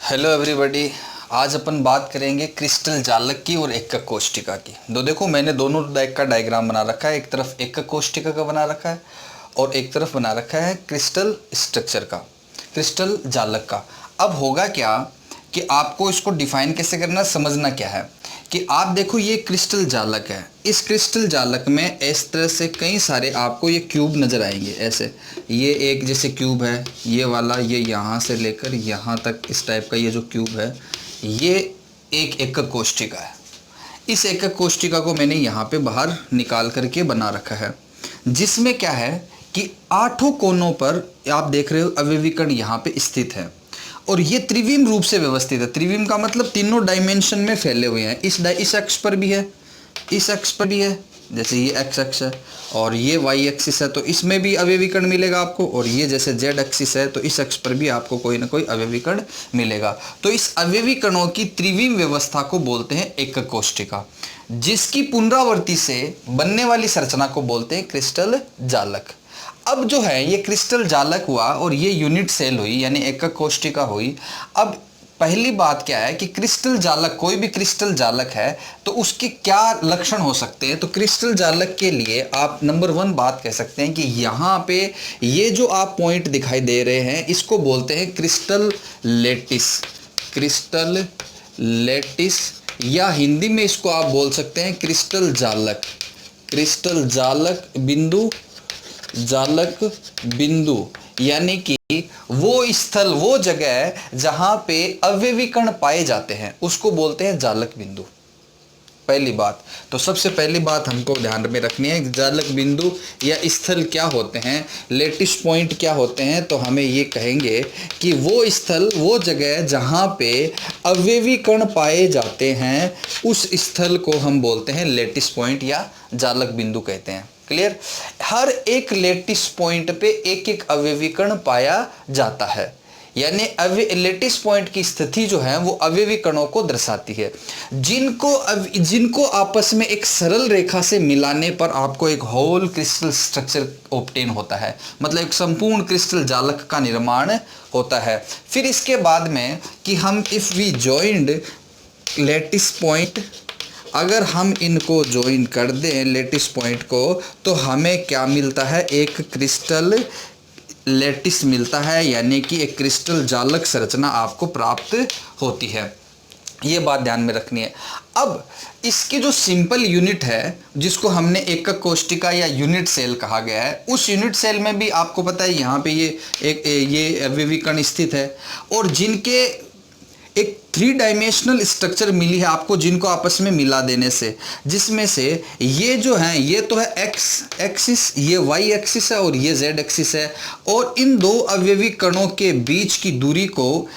Hello everybody. आज अपन बात करेंगे क्रिस्टल जालक की और एकक कोष्टिका की। देखो मैंने दोनों का डायग्राम बना रखा है। एक तरफ एकक कोष्टिका का बना रखा है और एक तरफ बना रखा है क्रिस्टल स्ट्रक्चर का, क्रिस्टल जालक का। अब होगा क्या कि आपको इसको डिफाइन कैसे करना, समझना क्या है कि आप देखो ये क्रिस्टल जालक है। इस क्रिस्टल जालक में इस तरह से कई सारे आपको ये क्यूब नज़र आएंगे। ऐसे ये एक जैसे क्यूब है, ये वाला, ये यहाँ से लेकर यहाँ तक इस टाइप का ये जो क्यूब है, ये एक एकक कोष्टिका है। इस एकक कोष्टिका को मैंने यहाँ पे बाहर निकाल करके बना रखा है, जिसमें क्या है कि 8 कोनों पर आप देख रहे हो अवयवी कण यहाँ पे स्थित है और ये त्रिविम रूप से व्यवस्थित है। त्रिविम का मतलब तीनों डायमेंशन में फैले हुए हैं। इस अक्ष पर भी है, इस अक्ष पर भी है, जैसे ये एक्स अक्ष है और ये वाई एक्सिस है तो इसमें भी अवयवी कण मिलेगा आपको, और ये जैसे जेड एक्सिस है तो इस अक्ष पर भी आपको कोई ना कोई अवयवी कण मिलेगा। तो इस अवयवी कणों की त्रिविम व्यवस्था को बोलते हैं एकक कोष्टिका, जिसकी पुनरावृत्ति से बनने वाली संरचना को बोलते हैं क्रिस्टल जालक। अब जो है ये क्रिस्टल जालक हुआ और ये यूनिट सेल हुई यानी एकक कोष्टिका हुई। अब पहली बात क्या है कि क्रिस्टल जालक, कोई भी क्रिस्टल जालक है तो उसके क्या लक्षण हो सकते हैं। तो क्रिस्टल जालक के लिए आप नंबर 1 बात कह सकते हैं कि यहाँ पे ये जो आप पॉइंट दिखाई दे रहे हैं इसको बोलते हैं क्रिस्टल लेटिस। क्रिस्टल लेटिस या हिंदी में इसको आप बोल सकते हैं क्रिस्टल जालक। क्रिस्टल जालक बिंदु, जालक बिंदु यानी कि वो स्थल, वो जगह जहां पे अवयवी कण पाए जाते हैं उसको बोलते हैं जालक बिंदु। पहली बात, तो सबसे पहली बात हमको ध्यान में रखनी है, जालक बिंदु या स्थल क्या होते हैं, लेटिस पॉइंट क्या होते हैं। तो हमें ये कहेंगे कि वो स्थल, वो जगह जहां पे अवयवी कण पाए जाते हैं उस स्थल को हम बोलते हैं लेटिस पॉइंट या जालक बिंदु कहते हैं। क्लियर। हर एक लेटिस पॉइंट पे एक एक अवयवी कण पाया जाता है, यानी लेटिस पॉइंट की स्थिति जो है वो अवयवी कणों को दर्शाती है, जिनको आपस में एक सरल रेखा से मिलाने पर आपको एक होल क्रिस्टल स्ट्रक्चर ऑब्टेन होता है, मतलब एक संपूर्ण क्रिस्टल जालक का निर्माण होता है। फिर इसके बाद में कि हम if we joined lattice point, अगर हम इनको ज्वाइन कर दें लेटिस पॉइंट को तो हमें क्या मिलता है, एक क्रिस्टल लेटिस मिलता है, यानी कि एक क्रिस्टल जालक संरचना आपको प्राप्त होती है। ये बात ध्यान में रखनी है। अब इसकी जो सिंपल यूनिट है जिसको हमने एकक कोष्टिका या यूनिट सेल कहा गया है, उस यूनिट सेल में भी आपको पता है यहाँ पे ये अवयवी कण स्थित है और जिनके एक 3 डायमेंशनल स्ट्रक्चर मिली है आपको, जिनको आपस में मिला देने से, जिसमें से ये जो है ये तो है एक्स एक्सिस, ये वाई एक्सिस है और ये जेड एक्सिस है, और इन दो अवयवी कणों के बीच की दूरी को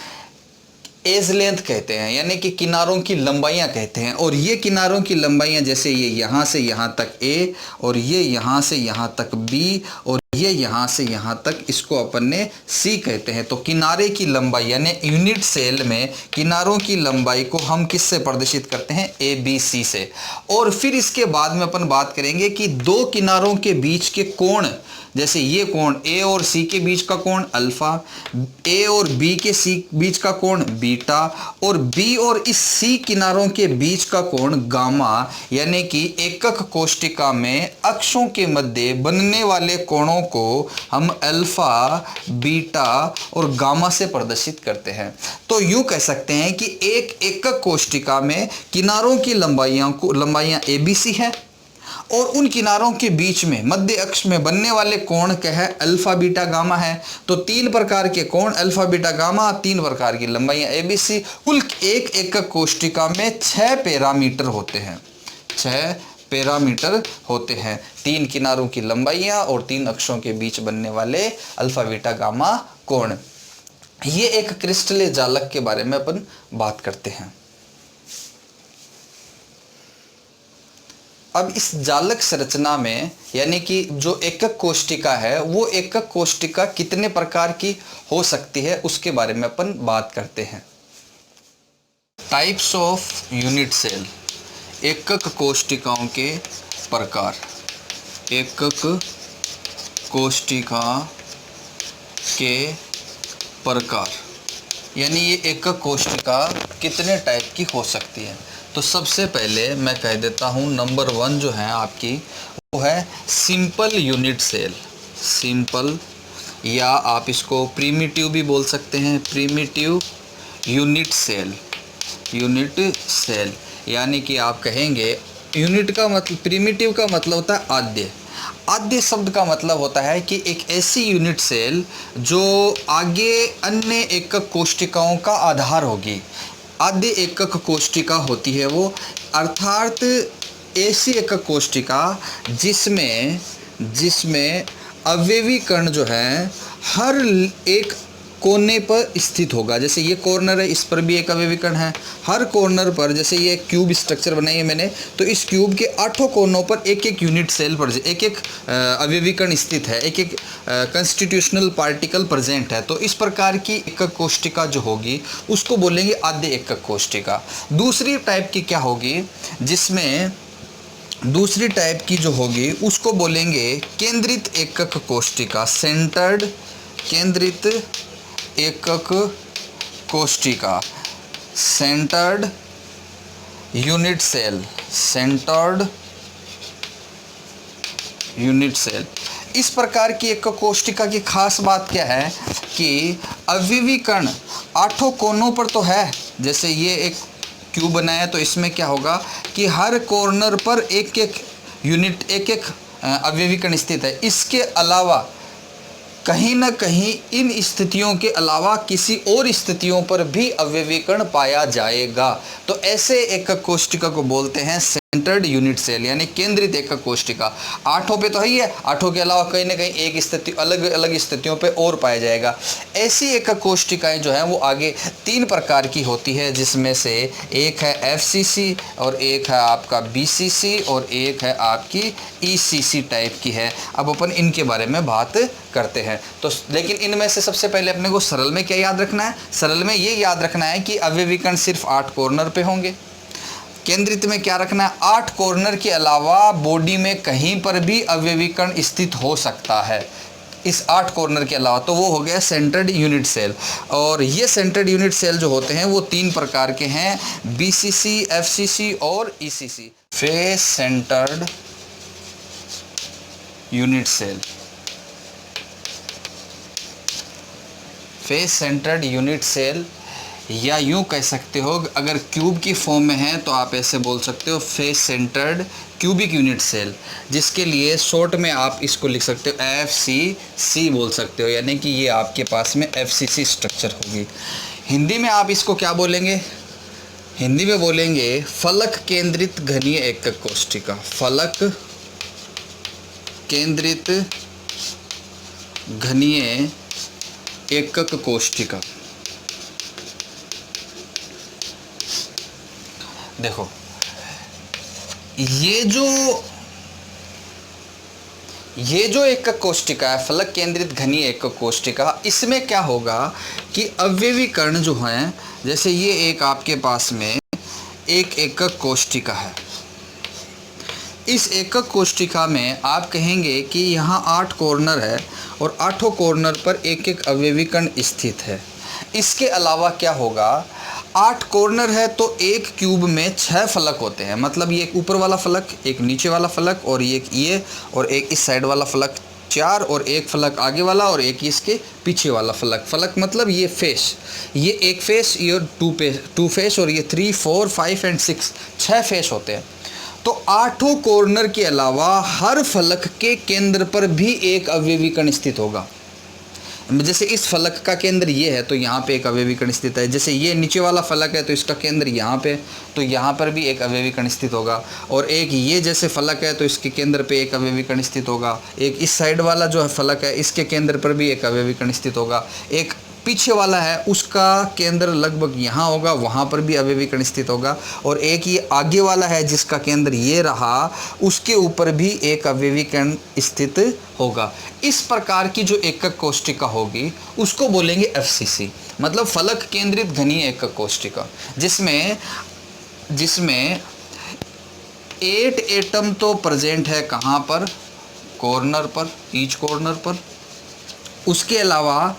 एज लेंथ कहते हैं, यानी कि किनारों की लंबाइयां कहते हैं। और ये किनारों की लंबाइयां जैसे ये यहाँ से यहाँ तक ए और ये यहाँ से यहाँ तक बी और ये यहाँ से यहाँ तक, इसको अपन ने सी कहते हैं। तो किनारे की लंबाई यानी यूनिट सेल में किनारों की लंबाई को हम किससे प्रदर्शित करते हैं, ए बी सी से। और फिर इसके बाद में अपन बात करेंगे कि दो किनारों के बीच के कोण, जैसे ये कोण ए और सी के बीच का कोण अल्फा, ए और बी के सी बीच का कोण बीटा, और बी और इस सी किनारों के बीच का कोण गामा, यानी कि एकक कोष्टिका में अक्षों के मध्य बनने वाले कोणों को हम अल्फा, बीटा और गामा से प्रदर्शित करते हैं। तो यूं कह सकते हैं कि एक एकक कोष्टिका में किनारों की लंबाइयां ए बी सी है और उन किनारों के बीच में मध्य अक्ष में बनने वाले कोण क्या है, अल्फा बीटा गामा है। तो 3 प्रकार के कोण अल्फा बीटा गामा, 3 प्रकार की लंबाइयां ए बी सी। कुल एक एकक कोष्टिका में 6 पैरामीटर होते हैं, 6 पैरामीटर होते हैं, 3 किनारों की लंबाइयां और 3 अक्षों के बीच बनने वाले अल्फा बीटा गामा कोण। ये एक क्रिस्टल जालक के बारे में अपन बात करते हैं। अब इस जालक संरचना में यानी कि जो एकक कोष्टिका है वो एकक कोष्टिका कितने प्रकार की हो सकती है उसके बारे में अपन बात करते हैं। टाइप्स ऑफ यूनिट सेल, एकक कोष्टिकाओं के प्रकार। एकक कोष्टिका के प्रकार। यानी ये एकक कोशिका कितने टाइप की हो सकती है। तो सबसे पहले मैं कह देता हूँ नंबर 1 जो है आपकी वो है सिंपल यूनिट सेल। सिंपल, या आप इसको प्रीमिटिव भी बोल सकते हैं, primitive unit cell. Unit cell यानी कि आप कहेंगे यूनिट का मतलब, प्रीमिटिव का मतलब होता है आद्य। आद्य शब्द का मतलब होता है कि एक ऐसी यूनिट सेल जो आगे अन्य एकक कोशिकाओं का आधार होगी। आद्य एकक कोशिका होती है वो, अर्थात ऐसी एकक कोशिका जिसमें अवयवी कण जो है हर एक कोने पर स्थित होगा। जैसे ये कॉर्नर है, इस पर भी एक अवयवी कण है। हर कॉर्नर पर, जैसे ये क्यूब स्ट्रक्चर बनाई है मैंने, तो इस क्यूब के 8 कोनों पर एक एक यूनिट सेल पर एक एक अवयवी कण स्थित है, एक एक कॉन्स्टिट्यूशनल पार्टिकल प्रेजेंट है। तो इस प्रकार की एकक कोशिका जो होगी उसको बोलेंगे आद्य एकक कोशिका। दूसरी टाइप की क्या होगी, जिसमें दूसरी टाइप की जो होगी उसको बोलेंगे केंद्रित एकक कोशिका, सेंटर्ड केंद्रित एकक कोशिका, centred unit cell, centred unit cell. इस प्रकार की एकक कोशिका की खास बात क्या है कि अवयवी कण 8 कोनों पर तो है। जैसे ये एक क्यूब बनाया तो इसमें क्या होगा कि हर कॉर्नर पर एक एक यूनिट, एक एक अवयवी कण स्थित है। इसके अलावा कहीं ना कहीं इन स्थितियों के अलावा किसी और स्थितियों पर भी अवयवी कण पाया जाएगा। तो ऐसे एकक कोशिका को बोलते हैं सेंटर्ड यूनिट सेल, यानी केंद्रित एकक कोशिका। 8 पे तो है ही है, 8 के अलावा कहीं ना कहीं एक स्थिति, अलग अलग स्थितियों पे और पाया जाएगा। ऐसी एकक कोशिकाएं जो हैं वो आगे 3 प्रकार की होती है, जिसमें से एक है FCC और एक है आपका BCC और एक है आपकी ECC टाइप की है। अब अपन इनके बारे में बात करते हैं। तो लेकिन इनमें से सबसे पहले अपने को सरल में क्या याद रखना है, सरल में ये याद रखना है कि अवयवी कण सिर्फ 8 कॉर्नर पे होंगे। केंद्रित में क्या रखना है, 8 कॉर्नर के अलावा बॉडी में कहीं पर भी अवयवी कण स्थित हो सकता है इस 8 कॉर्नर के अलावा। तो वो हो गया सेंटर्ड यूनिट सेल। और ये सेंटर्ड यूनिट सेल जो होते हैं वो 3 प्रकार के हैं, BCC, FCC और ECC। Face centred unit cell, face centred unit cell, या यूं कह सकते हो अगर क्यूब की फॉर्म में है तो आप ऐसे बोल सकते हो face centred cubic unit cell, जिसके लिए शॉर्ट में आप इसको लिख सकते हो FCC बोल सकते हो, यानी कि ये आपके पास में FCC स्ट्रक्चर होगी। हिंदी में आप इसको क्या बोलेंगे, हिंदी में बोलेंगे फलक केंद्रित घनीय एकक कोशिका, फलक केंद्रित घनीय एकक कोशिका। देखो ये जो एकक कोशिका है, फलक केंद्रित घनीय एकक कोशिका, इसमें क्या होगा कि अवयवी कण जो हैं, जैसे ये एक आपके पास में एक एकक कोशिका है। इस एकक कोशिका में आप कहेंगे कि यहाँ 8 कॉर्नर है और 8 कॉर्नर पर एक एक अवयवी कण स्थित है। इसके अलावा क्या होगा, 8 कॉर्नर है तो एक क्यूब में 6 फलक होते हैं। मतलब ये एक ऊपर वाला फलक, एक नीचे वाला फलक और ये और एक इस साइड वाला फलक, 4, और एक फलक आगे वाला और एक इसके पीछे वाला फलक। फलक मतलब ये फेस, ये एक फेस, ये 2 फेस और ये 3, 4, 5 एंड 6 फेस होते हैं। तो 8 कॉर्नर के अलावा हर फलक के केंद्र पर भी एक अवयवी कण स्थित होगा। जैसे इस फलक का केंद्र ये है तो यहाँ पे एक अवयवी कण स्थित है। जैसे ये नीचे वाला फलक है तो इसका केंद्र यहाँ पे, तो यहाँ पर भी एक अवयवी कण स्थित होगा। और एक ये जैसे फलक है तो इसके केंद्र पे एक अवयवी कण स्थित होगा। एक इस साइड वाला जो फलक है इसके केंद्र पर भी एक अवयवी कण स्थित होगा। एक पीछे वाला है उसका केंद्र लगभग यहाँ होगा, वहाँ पर भी अवयवी कण स्थित होगा। और एक ये आगे वाला है जिसका केंद्र ये रहा, उसके ऊपर भी एक अवयवी कण स्थित होगा। इस प्रकार की जो एकक कोशिका होगी उसको बोलेंगे FCC, मतलब फलक केंद्रित घनीय एकक कोशिका, जिसमें 8 एटम तो प्रेजेंट है कहाँ पर, कॉर्नर पर, ईच कॉर्नर पर। उसके अलावा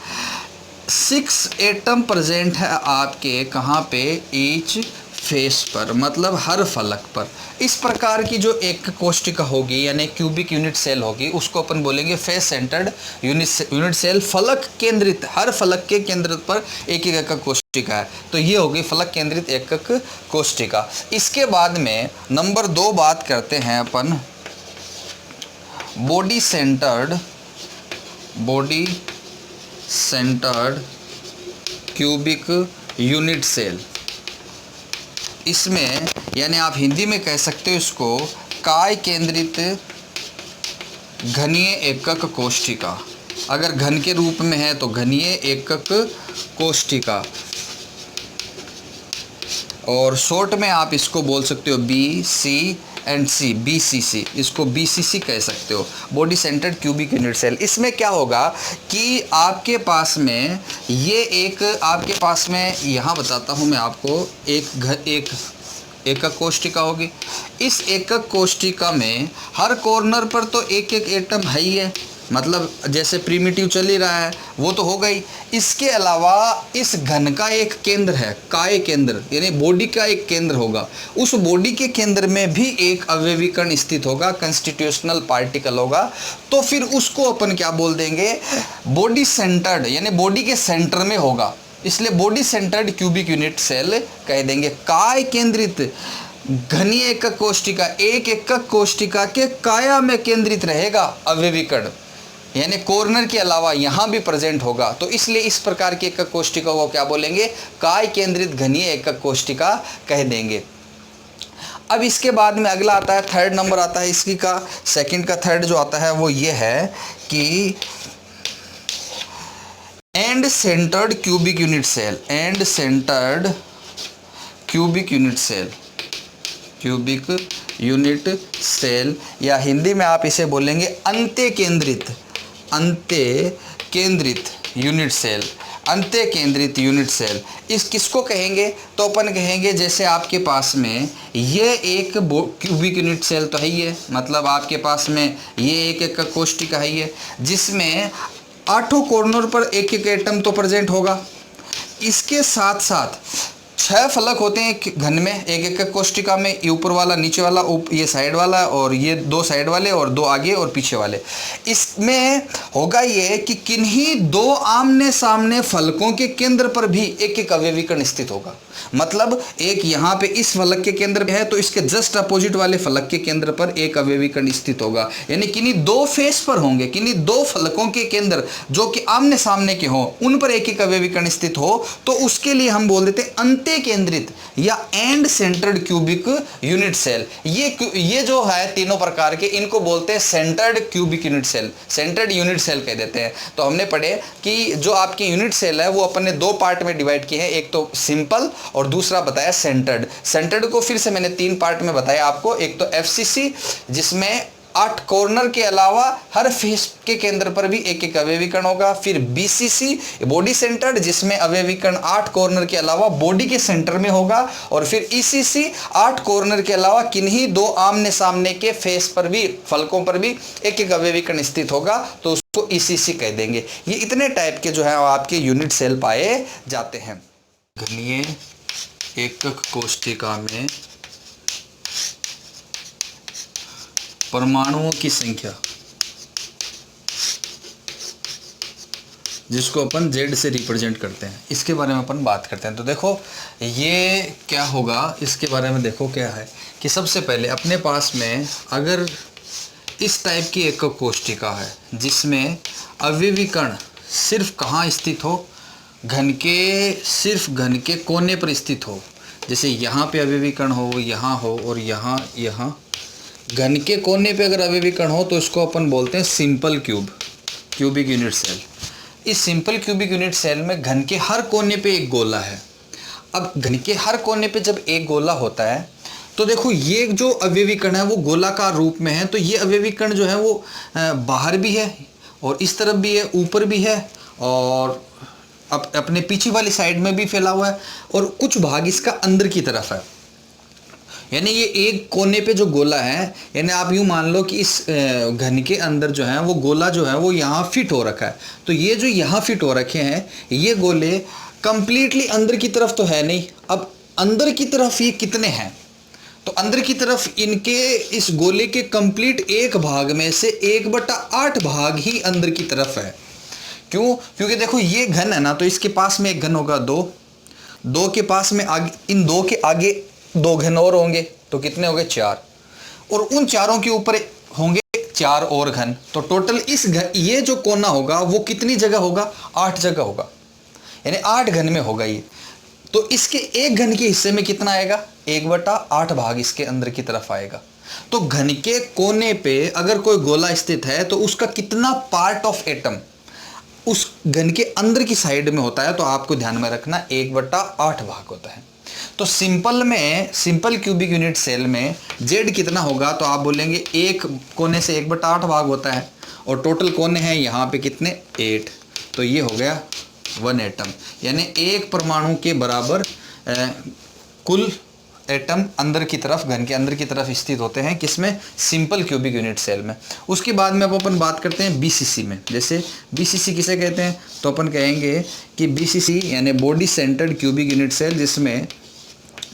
6 एटम प्रेजेंट है आपके कहाँ पे, ईच फेस पर, मतलब हर फलक पर। इस प्रकार की जो एक कोष्टिका होगी यानी क्यूबिक यूनिट सेल होगी उसको अपन बोलेंगे फेस सेंटर्ड यूनिट सेल। फलक केंद्रित, हर फलक के केंद्र पर एक एक एकक कोष्टिका है। तो ये होगी फलक केंद्रित एकक कोष्टिका। इसके बाद में नंबर 2 बात करते हैं अपन body centred cubic unit cell. इसमें यानी आप हिंदी में कह सकते हो इसको काय केंद्रित घनीय एकक कोष्टिका। अगर घन के रूप में है तो घनीय एकक कोष्टिका, और शॉर्ट में आप इसको बोल सकते हो BC&C, BCC, इसको BCC कह सकते हो, body centred cubic unit cell. इसमें क्या होगा कि आपके पास में ये एक, आपके पास में यहाँ बताता हूँ मैं आपको, एक एकक कोष्टिका होगी। इस एकक कोष्टिका में हर कॉर्नर पर तो एक एक एटम है ही है, मतलब जैसे प्रीमिटिव चल ही रहा है वो तो हो गई। इसके अलावा इस घन का एक केंद्र है, काय केंद्र, यानी बॉडी का एक केंद्र होगा। उस बॉडी के केंद्र में भी एक अवयवी कण स्थित होगा, कंस्टिट्यूशनल पार्टिकल होगा। तो फिर उसको अपन क्या बोल देंगे, बॉडी सेंटर्ड, यानी बॉडी के सेंटर में होगा, इसलिए body centred cubic unit cell कह देंगे। काय केंद्रित घनीय एकक कोष्टिका, एक एकक कोष्टिका के काया में केंद्रित रहेगा अवयवी कण, यानी कॉर्नर के अलावा यहाँ भी प्रेजेंट होगा। तो इसलिए इस प्रकार की एकक कोष्टिका को क्या बोलेंगे, काय केंद्रित घनीय एकक कोष्टिका कह देंगे। अब इसके बाद में अगला आता है, थर्ड नंबर आता है इसकी का, सेकंड का थर्ड जो आता है वो ये है कि end centered cubic unit cell. End centered cubic unit cell, cubic unit cell, या हिंदी में आप इसे बोलेंगे अंत्य केंद्रित यूनिट सेल। अंत्य केंद्रित यूनिट सेल इस किसको कहेंगे, तो अपन कहेंगे जैसे आपके पास में ये एक क्यूबिक यूनिट सेल तो है ही है, मतलब आपके पास में ये एक कोष्टिका है ये, जिसमें 8 कॉर्नर पर एक एक एटम तो प्रेजेंट होगा। इसके साथ साथ 6 फलक होते हैं एक घन में, एक एक कोष्टिका में, ये ऊपर वाला, नीचे वाला, ये साइड वाला, और ये 2 साइड वाले और 2 आगे और पीछे वाले। इसमें होगा ये कि किन्हीं 2 आमने सामने फलकों के केंद्र पर भी एक एक अवयवी कण स्थित होगा। मतलब एक यहाँ पे इस फलक के केंद्र में है तो इसके जस्ट अपोजिट वाले फलक के केंद्र पर एक अवयवी कण स्थित होगा, यानी किन्हीं 2 फेस पर होंगे, किन्हीं 2 फलकों के केंद्र जो कि आमने सामने के हों उन पर एक एक अवयवी कण स्थित हो, तो उसके लिए हम बोल देते हैं अंत्य केंद्रित या end centered cubic unit cell. ये जो है तीनों प्रकार के, इनको बोलते हैं centered cubic unit cell, centred unit cell कह देते हैं। तो हमने पढ़े कि जो आपके यूनिट सेल है वो अपन ने 2 पार्ट में डिवाइड किए हैं, एक तो सिंपल और दूसरा बताया सेंटर्ड। सेंटर्ड को फिर से मैंने 3 पार्ट में बताया आपको, एक तो FCC जिसमें 8 कॉर्नर के अलावा हर फेस के केंद्र पर भी एक एक अवयवी कण होगा, फिर BCC बॉडी सेंटर्ड जिसमें अवयवी कण 8 कॉर्नर के अलावा बॉडी के सेंटर में होगा, और फिर ECC 8 कॉर्नर के अलावा किन्हीं 2 आमने सामने के फेस पर भी, फलकों पर भी एक एक अवयवी कण स्थित होगा, तो उसको ECC कह देंगे। ये इतने टाइप के जो है आपके यूनिट सेल पाए जाते हैं। घनीय एकक कोष्टिका में परमाणुओं की संख्या, जिसको अपन Z से रिप्रेजेंट करते हैं, इसके बारे में अपन बात करते हैं। तो देखो ये क्या होगा, इसके बारे में देखो क्या है कि सबसे पहले अपने पास में अगर इस टाइप की एकक कोष्टिका है जिसमें अवयवी कण सिर्फ कहाँ स्थित हो, सिर्फ घन के कोने पर स्थित हो, जैसे यहाँ पे अवयवी कण हो, यहाँ हो और यहाँ घन के कोने पे अगर अवयवी कण हो तो इसको अपन बोलते हैं सिंपल क्यूबिक यूनिट सेल। इस सिंपल क्यूबिक यूनिट सेल में घन के हर कोने पे एक गोला है। अब घन के हर कोने पे जब एक गोला होता है तो देखो ये जो अवयवी कण है वो गोलाकार रूप में है, तो ये अवयवी कण जो है वो बाहर भी है और इस तरफ भी है, ऊपर भी है और अपने पीछे वाली साइड में भी फैला हुआ है, और कुछ भाग इसका अंदर की तरफ है। यानी ये एक कोने पे जो गोला है, यानी आप यूँ मान लो कि इस घन के अंदर जो है वो गोला जो है वो यहाँ फिट हो रखा है। तो ये जो यहाँ फिट हो रखे हैं ये गोले कंप्लीटली अंदर की तरफ तो है नहीं। अब अंदर की तरफ ये कितने हैं, तो अंदर की तरफ इनके इस गोले के कंप्लीट एक भाग में से 1/8 भाग ही अंदर की तरफ है। क्यों? क्योंकि देखो ये घन है ना, तो इसके पास में एक घन होगा 2, 2 के पास में आगे, इन 2 के आगे 2 घन और होंगे, तो कितने हो गए 4, और उन चारों के ऊपर होंगे 4 और घन। तो टोटल इस घन, ये जो कोना होगा वो कितनी जगह होगा, 8 जगह होगा, यानी 8 घन में होगा ये। तो इसके एक घन के हिस्से में कितना आएगा, 1/8 भाग इसके अंदर की तरफ आएगा। तो घन के कोने पे अगर कोई गोला स्थित है तो उसका कितना पार्ट ऑफ एटम उस घन के अंदर की साइड में होता है, तो आपको ध्यान में रखना 1/8 भाग होता है। तो सिंपल क्यूबिक यूनिट सेल में जेड कितना होगा, तो आप बोलेंगे एक कोने से 1/8 भाग होता है, और टोटल कोने हैं यहाँ पे कितने, 8। तो ये हो गया 1 एटम, यानी एक परमाणु के बराबर कुल एटम अंदर की तरफ, घन के अंदर की तरफ स्थित होते हैं, किसमें, सिंपल क्यूबिक यूनिट सेल में। उसके बाद में अब अपन बात करते हैं बीसीसी में। जैसे बीसीसी किसे कहते हैं, तो अपन कहेंगे कि बीसीसी यानी body centred cubic unit cell, जिसमें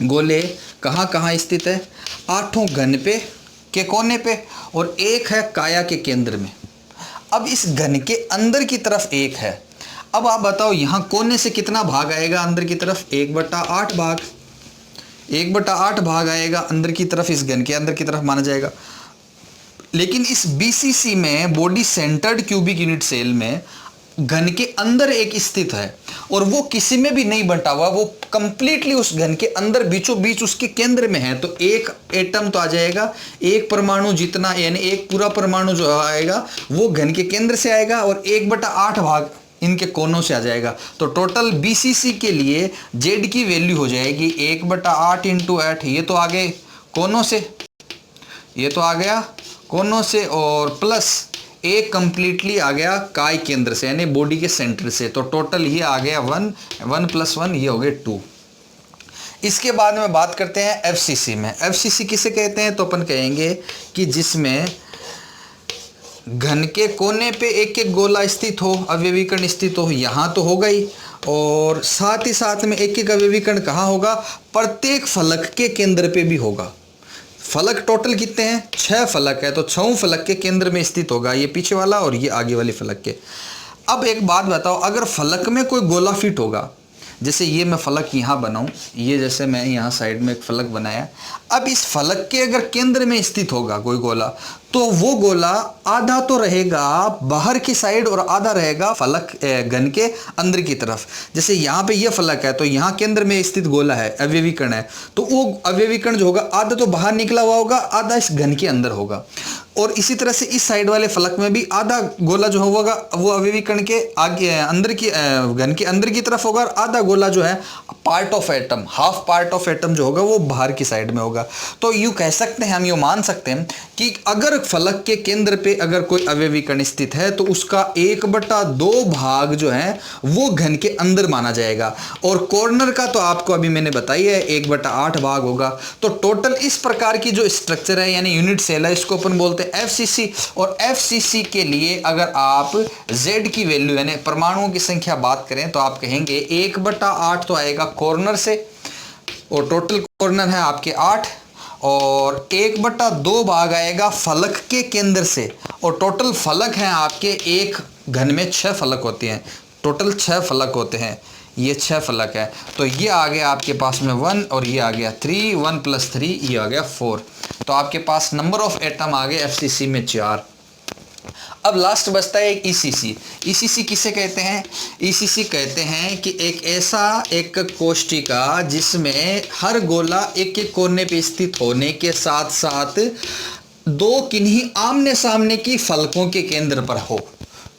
गोले कहाँ कहाँ स्थित है, 8 घन पे के कोने पे, और एक है काया के केंद्र में। अब इस घन के अंदर की तरफ एक है। अब आप बताओ यहाँ कोने से कितना भाग आएगा अंदर की तरफ, 1/8 भाग, 1/8 भाग आएगा अंदर की तरफ, इस घन के अंदर की तरफ माना जाएगा। लेकिन इस बीसीसी में, body centred cubic unit cell में, घन के अंदर एक स्थित है, और वो किसी में भी नहीं बंटा हुआ, वो कंप्लीटली उस घन के अंदर बीचों बीच उसके केंद्र में है। तो एक एटम तो आ जाएगा, एक परमाणु जितना, यानी एक पूरा परमाणु जो आएगा वो घन के केंद्र से आएगा, और 1/8 भाग इनके कोनों से आ जाएगा। तो टोटल बीसीसी के लिए जेड की वैल्यू हो जाएगी 1/8 × 8, ये तो आ गए कोनों से, ये तो आ गया कोनों से, और प्लस एक कंप्लीटली आ गया काय केंद्र से, यानी बॉडी के सेंटर से। तो टोटल ये आ गया 1, 1 + 1 ये हो गए 2। इसके बाद में बात करते हैं एफसीसी में। एफसीसी किसे कहते हैं, तो अपन कहेंगे कि जिसमें घन के कोने पे एक एक गोला स्थित हो, अवयवीकरण स्थित हो, यहाँ तो होगा ही, और साथ ही साथ में एक एक अवयवीकरण कहाँ होगा, प्रत्येक फलक के केंद्र पे भी होगा। फलक टोटल कितने हैं, 6 फलक है, तो 6 फलक के केंद्र में स्थित होगा, ये पीछे वाला और ये आगे वाले फलक के। अब एक बात बताओ, अगर फलक में कोई गोला फिट होगा, जैसे ये मैं फलक यहाँ बनाऊँ, ये जैसे मैं यहाँ साइड में एक फलक बनाया, अब इस फलक के अगर केंद्र में स्थित होगा कोई गोला, तो वो गोला आधा तो रहेगा बाहर की साइड और आधा रहेगा फलक घन के अंदर की तरफ। जैसे यहाँ पे ये फलक है, तो यहाँ केंद्र में स्थित गोला है, अवयवीकरण है, तो वो अवयवीकरण जो होगा आधा तो बाहर निकला हुआ होगा, आधा इस घन के अंदर होगा। और इसी तरह से इस साइड वाले फलक में भी आधा गोला जो होगा वो अवयवीकरण के आगे अंदर की घन के अंदर की तरफ होगा, और आधा गोला जो है part of atom, half part of atom जो होगा वो बाहर की साइड में होगा। तो यूँ कह सकते हैं, हम यूँ मान सकते हैं कि अगर फलक के केंद्र पे अगर कोई अवयवीकरण स्थित है, तो उसका 1/2 भाग जो है वो घन के अंदर माना जाएगा, और कॉर्नर का तो आपको अभी मैंने बताई है 1/8 भाग होगा। तो टोटल इस प्रकार की जो स्ट्रक्चर है यानी यूनिट सेल है, इसको अपन बोलते हैं एफसीसी। और एफसीसी के लिए अगर आप जेड की वैल्यू यानी परमाणुओं की संख्या बात करें, तो आप कहेंगे 1/8 तो आएगा कॉर्नर से, और टोटल कॉर्नर है आपके 8, और 1/2 भाग आएगा फलक के केंद्र से, और टोटल फलक हैं आपके एक घन में 6 फलक होते हैं, टोटल 6 फलक होते हैं, ये 6 फलक है। तो ये आ गया आपके पास में 1, और ये आ गया 3, 1 + 3 ये आ गया 4। तो आपके पास नंबर ऑफ एटम आ गए एफसीसी में 4। अब लास्ट बचता है एक ईसीसी। ईसीसी किसे कहते हैं, ईसीसी कहते हैं कि एक ऐसा एक कोष्ठिका जिसमें हर गोला एक एक कोने पे स्थित होने के साथ साथ 2 किन्हीं आमने सामने की फलकों के केंद्र पर हो,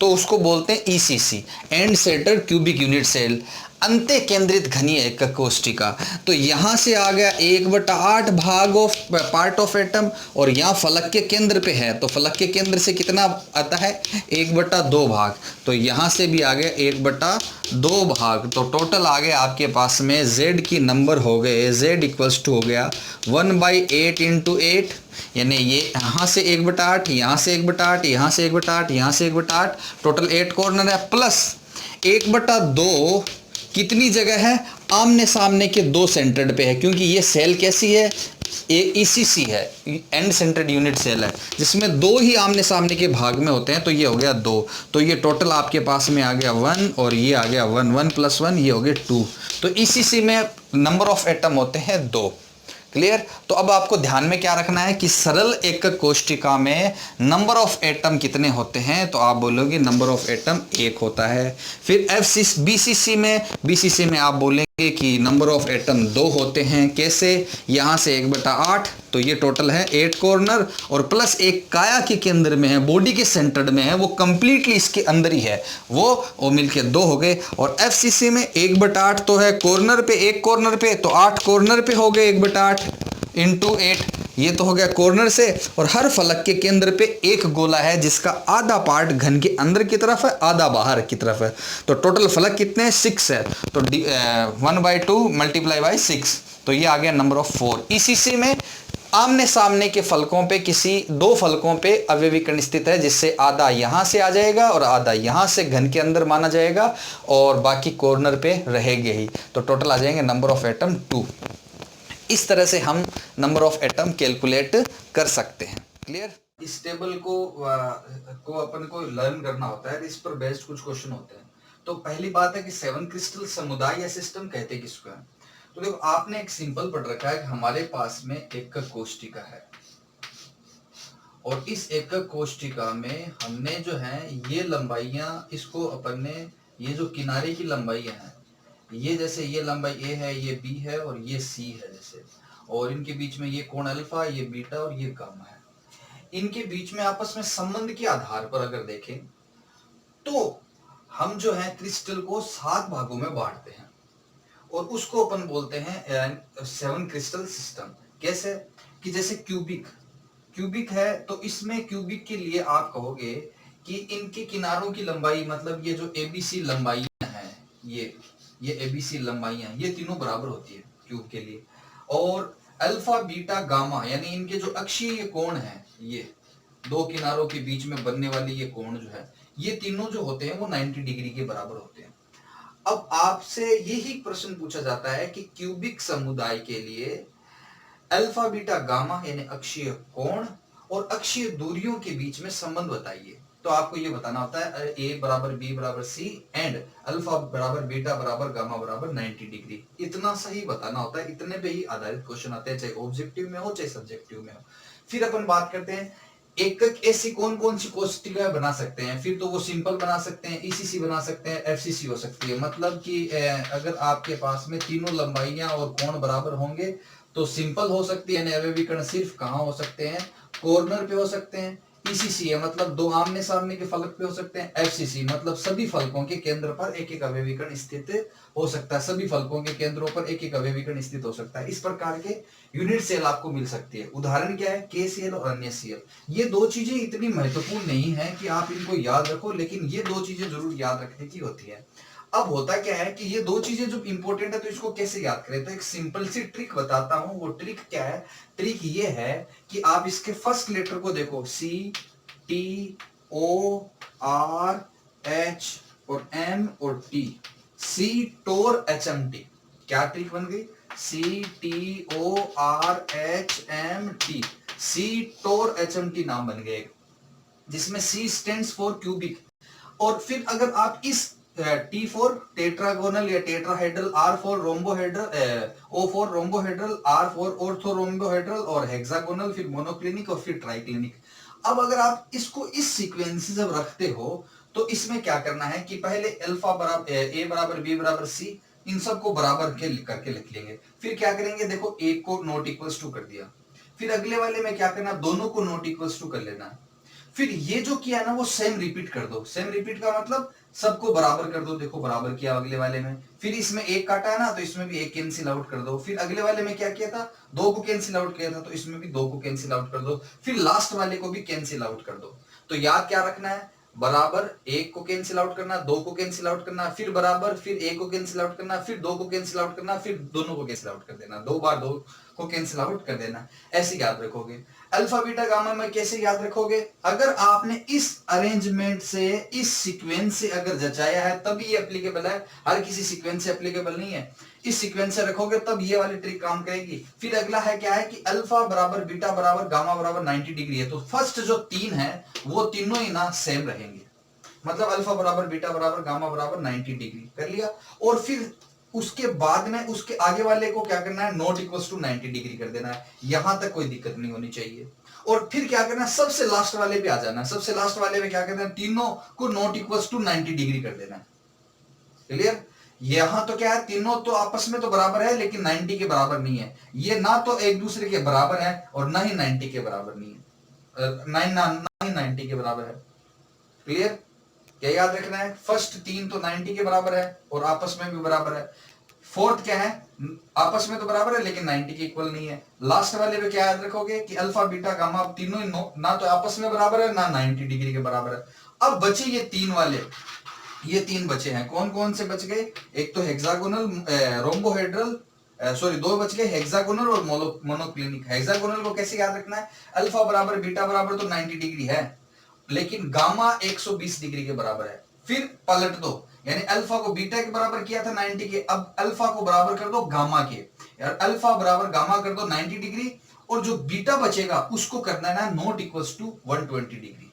तो उसको बोलते हैं ECC, end centre cubic unit cell. अंत्य केंद्रित घनीय एकक कोष्ठिका। तो यहाँ से आ गया 1/8 भाग ऑफ पार्ट ऑफ एटम, और यहाँ फलक के केंद्र पे है, तो फलक के केंद्र से कितना आता है 1/2 भाग, तो यहाँ से भी आ गया 1/2 भाग। तो टोटल आ गया आपके पास में z की नंबर हो गए, z इक्वल्स टू हो गया 1/8 इंटू 8, यानी ये यहाँ से 1/8, यहाँ से 1/8, यहाँ से 1/8, यहाँ से 1/8, टोटल 8 कॉर्नर है, प्लस 1/2 कितनी जगह है, आमने सामने के दो सेंटर्ड पे है, क्योंकि ये सेल कैसी है, ECC है, एंड सेंटर्ड यूनिट सेल है, जिसमें दो ही आमने सामने के भाग में होते हैं, तो ये हो गया 2, तो ये टोटल आपके पास में आ गया 1, और ये आ गया 1, 1 + 1 ये हो गया 2। तो ECC में नंबर ऑफ एटम होते हैं 2। क्लियर। तो अब आपको ध्यान में क्या रखना है कि सरल एकक कोष्ठिका में नंबर ऑफ एटम कितने होते हैं, तो आप बोलोगे नंबर ऑफ एटम 1 होता है। फिर BCC में आप बोलेंगे कि नंबर ऑफ एटम 2 होते हैं। कैसे, यहाँ से 1/8, तो ये टोटल है 8 कॉर्नर, और प्लस एक काया के केंद्र में है, बॉडी के सेंटर्ड में है, वो कंप्लीटली इसके अंदर ही है, वो मिलके 2 हो गए। और FCC में 1/8 तो है कॉर्नर पे, एक कॉर्नर पे, तो 8 कॉर्नर पे हो गए 1/8 इंटू 8, ये तो हो गया कॉर्नर से। और हर फलक के केंद्र पे एक गोला है जिसका आधा पार्ट घन के अंदर की तरफ है, आधा बाहर की तरफ है। तो टोटल फलक कितने हैं, 6 है, तो 1/2 × 6, तो ये आ गया नंबर ऑफ 4। ECC में आमने सामने के फलकों पे किसी दो फलकों पे अवयवीकरण स्थित है, जिससे आधा यहां से आ जाएगा और आधा यहां से घन के अंदर माना जाएगा, और बाकी कॉर्नर पे रहेंगे ही, तो टोटल आ जाएंगे नंबर ऑफ एटम 2। इस तरह से हम नंबर ऑफ एटम कैलकुलेट कर सकते हैं। क्लियर। इस टेबल को अपन को लर्न करना होता है, इस पर बेस्ड कुछ क्वेश्चन होते हैं। तो पहली बात है कि 7 क्रिस्टल समुदाय या सिस्टम कहते किसको है। तो देखो, आपने एक सिंपल पढ़ रखा है कि हमारे पास में एकक कोष्ठिका है, और इस एकक कोष्ठिका में हमने जो है ये लंबाइयां, इसको अपन ने ये जो किनारे की लंबाइयां हैं, ये जैसे ये लंबाई A है, ये B है, और ये C है जैसे, और इनके बीच में ये कोण अल्फा, ये बीटा और ये गामा है। इनके बीच में आपस में संबंध के आधार पर अगर देखें तो हम जो है क्रिस्टल को 7 भागों में बांटते हैं, और उसको अपन बोलते हैं 7 क्रिस्टल सिस्टम। कैसे कि जैसे क्यूबिक है, तो इसमें क्यूबिक के लिए आप कहोगे कि इनके किनारों की लंबाई, मतलब ये जो ABC लंबाइयां हैं, ये ABC लंबाइयां, ये तीनों बराबर होती है क्यूब के लिए। और अल्फा बीटा गामा, यानी इनके जो अक्षीय कोण है, ये दो किनारों के बीच में बनने वाली ये कोण जो है, ये तीनों जो होते हैं वो 90 डिग्री के बराबर होते हैं। अब आपसे यही प्रश्न पूछा जाता है कि क्यूबिक समुदाय के लिए अल्फा बीटा गामा यानी अक्षीय कोण और अक्षीय दूरियों के बीच में संबंध बताइए। तो आपको ये बताना होता है A = B = C and alpha = beta = gamma = 90 degree. इतना सही बताना होता है, इतने पे ही आधारित क्वेश्चन आते हैं, चाहे ऑब्जेक्टिव में हो चाहे सब्जेक्टिव में हो। फिर अपन बात करते हैं एकक ऐसी कौन कौन सी कोष्ठिका बना सकते हैं। फिर तो वो सिंपल बना सकते हैं, ECC बना सकते हैं, FCC हो सकती है। मतलब कि अगर आपके पास में तीनों लंबाइयां और कोण बराबर होंगे तो सिंपल हो सकती है, अवयवीकरण सिर्फ कहाँ हो सकते हैं, कॉर्नर पे हो सकते हैं। ECC है मतलब दो आमने सामने के फलक पे हो सकते हैं। FCC मतलब सभी फलकों के केंद्र पर एक एक अवयवीकरण स्थित हो सकता है, सभी फलकों के केंद्रों पर एक एक अवयवीकरण स्थित हो सकता है। इस प्रकार के यूनिट सेल आपको मिल सकती है। उदाहरण क्या है, KCl और अन्य Cl। ये दो चीजें इतनी महत्वपूर्ण नहीं है कि आप इनको याद रखो, लेकिन ये दो चीजें जरूर याद रखने की होती है। अब होता क्या है कि ये दो चीजें जो इंपॉर्टेंट है, तो इसको कैसे याद करें, तो एक सिंपल सी ट्रिक बताता हूं। वो ट्रिक क्या है, ट्रिक ये है कि आप इसके फर्स्ट लेटर को देखो, C T O R H और M और T, C टोर HMT। क्या ट्रिक बन गई, C T O R H M T, C टोर HMT नाम बन गए, जिसमें C स्टैंड्स फॉर क्यूबिक। और फिर अगर आप इस T फॉर टेट्रागोनल या tetrahedral, R for rhombohedral, O for rhombohedral, R for orthorhombohedral और हेक्सागोनल, फिर मोनोक्लिनिक और फिर ट्राइक्लिनिक। अब अगर आप इसको इस सीक्वेंस से जब रखते हो तो इसमें क्या करना है कि पहले अल्फा A = B = C, इन सबको बराबर के करके लिख लेंगे। फिर क्या करेंगे, देखो एक को नॉट इक्वल्स टू कर दिया, फिर अगले वाले में क्या करना, दोनों को नॉट इक्वल्स टू कर लेना है। फिर ये जो किया ना वो सेम रिपीट कर दो। सेम रिपीट का मतलब सबको बराबर कर दो, देखो बराबर किया अगले वाले में, फिर इसमें एक काटा है ना तो इसमें भी एक कैंसिल आउट कर दो, फिर अगले वाले में क्या किया था, दो को कैंसिल आउट किया था तो इसमें भी दो को कैंसिल आउट कर दो, फिर लास्ट वाले को भी कैंसिल आउट कर दो। तो याद क्या रखना है, बराबर एक को कैंसिल आउट करना, दो को कैंसिल आउट करना, फिर बराबर, फिर एक को कैंसिल आउट करना, फिर दो को कैंसिल आउट करना, फिर दोनों को कैंसिल आउट कर देना, दो बार दो को कैंसिल आउट कर देना। ऐसे याद रखोगे। अल्फा बीटा गामा में कैसे याद रखोगे, अगर आपने इस अरेंजमेंट से, इस सीक्वेंस से अगर जचाया है तभी ये एप्लीकेबल है, हर किसी सीक्वेंस से एप्लीकेबल नहीं है। इस सीक्वेंस से रखोगे तब ये वाली ट्रिक काम करेगी। फिर अगला है क्या है कि अल्फा बराबर बीटा बराबर गामा बराबर 90 डिग्री है, तो फर्स्ट जो तीन है वो तीनों ही ना सेम रहेंगे, मतलब अल्फा बराबर बीटा बराबर गामा बराबर 90 डिग्री कर लिया। और फिर उसके बाद में उसके आगे वाले को क्या करना है, नॉट इक्वल टू 90 डिग्री कर देना है, यहां तक कोई दिक्कत नहीं होनी चाहिए। और फिर क्या करना है, सबसे लास्ट वाले पे आ जाना है, सबसे लास्ट वाले में क्या करना है, तीनों को नॉट इक्वल टू 90 डिग्री कर देना है। क्लियर। यहां तो क्या है, तीनों तो आपस में तो बराबर है लेकिन 90 के बराबर नहीं है, ये ना तो एक दूसरे के बराबर है और ना ही 90 के बराबर नहीं है, ना ही 90 के बराबर है। क्लियर। क्या याद रखना है, फर्स्ट तीन तो 90 के बराबर है और आपस में भी बराबर है, फोर्थ क्या है, आपस में तो बराबर है लेकिन 90 के इक्वल नहीं है। लास्ट वाले पे क्या याद रखोगे कि अल्फा बीटा गामा तीनों ही ना तो आपस में बराबर है ना 90 डिग्री के बराबर है। अब बचे ये तीन वाले, ये तीन बचे हैं, कौन कौन से बच गए, एक तो हेक्सागोनल, रोम्बोहेड्रल, सॉरी दो बच गए, हेक्सागोनल और मोनोक्लिनिक। हेक्सागोनल को कैसे याद रखना है, अल्फा बराबर बीटा बराबर तो 90 डिग्री है लेकिन गामा 120 डिग्री के बराबर है। फिर पलट दो, यानी अल्फा को बीटा के बराबर किया था 90 के, अब अल्फा को बराबर कर दो गामा के, यार अल्फा बराबर गामा कर दो 90 डिग्री, और जो बीटा बचेगा उसको करना है ना नॉट इक्वल्स टू 120 डिग्री।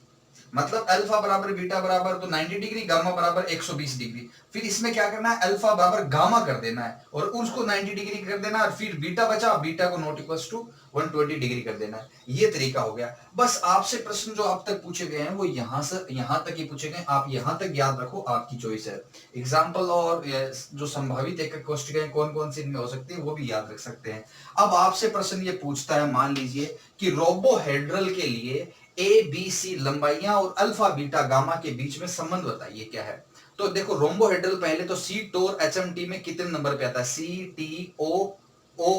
मतलब अल्फा बराबर बीटा बराबर तो 90 डिग्री, गामा बराबर 120 डिग्री। फिर इसमें क्या करना है, अल्फा बराबर गामा कर देना है और उसको 90 डिग्री कर देना है, और फिर बीटा बचा, बीटा को नॉट इक्वल्स टू 120 डिग्री कर देना है। ये तरीका हो गया। बस आपसे प्रश्न जो अब तक पूछे गए हैं वो यहां से यहां तक ही पूछे गए, आप यहां तक याद रखो, आपकी चॉइस है। एग्जाम्पल और जो संभावित एक कोष्टिकाएं कौन कौन सी इनमें हो सकती है वो भी याद रख सकते हैं। अब आपसे प्रश्न ये पूछता है, मान लीजिए कि रोबोहेड्रल के लिए ए बी सी लंबाइयां और अल्फा बीटा गामा के बीच में संबंध बताइए क्या है। तो देखो रोम्बोहेड्रल पहले तो सी टोर एचएमटी में कितने नंबर पे आता है, सी टी ओ ओ,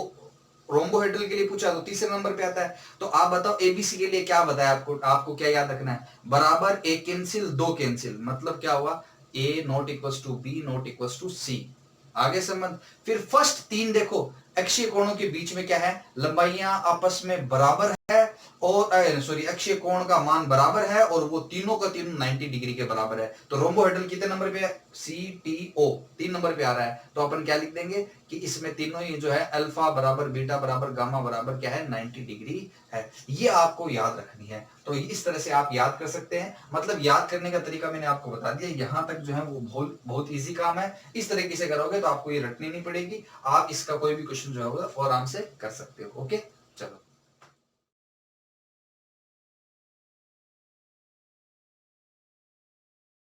रोम्बोहेड्रल के लिए पूछा तो तीसरे नंबर पे आता है। तो आप बताओ एबीसी के लिए क्या बताया आपको, आपको क्या याद रखना है, बराबर ए कैंसिल दो कैंसिल, मतलब क्या हुआ, A not equals to B not equals to C, आगे संबंध। फिर फर्स्ट तीन देखो, अक्षीय कोणों के बीच में क्या है, लंबाइयां आपस में बराबर है, और सॉरी अक्षीय कोण का मान बराबर है और वो तीनों का तीनों 90 डिग्री के बराबर है। तो रोम्बोहेड्रल कितने नंबर पे है, सी टी ओ 3 नंबर पे आ रहा है। तो अपन क्या लिख देंगे कि इसमें तीनों ही जो है अल्फा बराबर बीटा बराबर गामा बराबर क्या है 90 डिग्री है। ये आपको याद रखनी है। तो इस तरह से आप याद कर सकते हैं, मतलब याद करने का तरीका मैंने आपको बता दिया, यहां तक जो है वो बहुत बहुत ईजी काम है। इस तरीके से करोगे तो आपको ये रटनी नहीं पड़ेगी, आप इसका कोई भी क्वेश्चन जो है वो आराम से कर सकते हो। ओके।